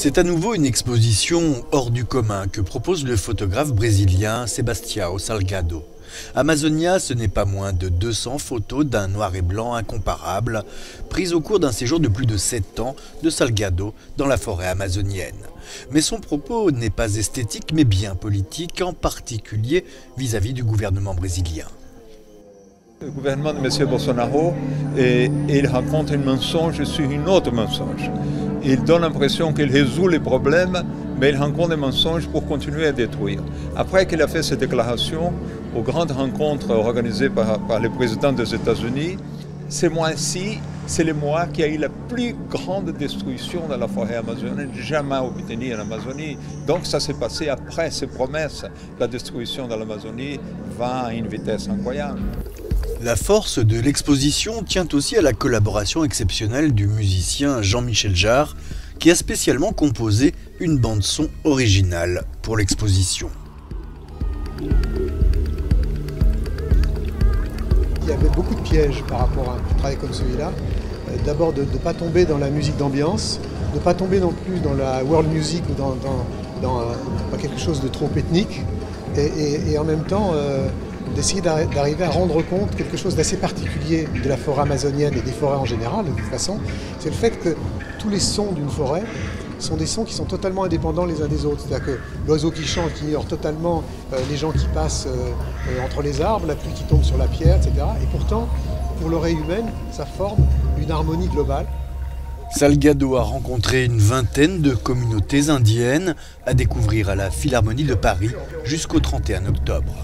C'est à nouveau une exposition hors du commun que propose le photographe brésilien Sebastião Salgado. Amazonia, ce n'est pas moins de 200 photos d'un noir et blanc incomparable, prises au cours d'un séjour de plus de 7 ans de Salgado dans la forêt amazonienne. Mais son propos n'est pas esthétique mais bien politique, en particulier vis-à-vis du gouvernement brésilien. Le gouvernement de M. Bolsonaro, il raconte un mensonge sur un autre mensonge. Il donne l'impression qu'il résout les problèmes, mais il raconte des mensonges pour continuer à détruire. Après qu'il a fait cette déclaration aux grandes rencontres organisées par le président des États-Unis, ce mois-ci, c'est le mois qui a eu la plus grande destruction de la forêt amazonienne jamais obtenue en Amazonie. Donc ça s'est passé après ces promesses. La destruction de l'Amazonie va à une vitesse incroyable. La force de l'exposition tient aussi à la collaboration exceptionnelle du musicien Jean-Michel Jarre, qui a spécialement composé une bande-son originale pour l'exposition. Il y avait beaucoup de pièges par rapport à un travail comme celui-là. D'abord de ne pas tomber dans la musique d'ambiance, de ne pas tomber non plus dans la world music ou dans quelque chose de trop ethnique, et en même temps d'essayer d'arriver à rendre compte quelque chose d'assez particulier de la forêt amazonienne et des forêts en général, de toute façon, c'est le fait que tous les sons d'une forêt sont des sons qui sont totalement indépendants les uns des autres. C'est-à-dire que l'oiseau qui chante, qui ignore totalement les gens qui passent entre les arbres, la pluie qui tombe sur la pierre, etc. Et pourtant, pour l'oreille humaine, ça forme une harmonie globale. Salgado a rencontré une vingtaine de communautés indiennes à découvrir à la Philharmonie de Paris jusqu'au 31 octobre.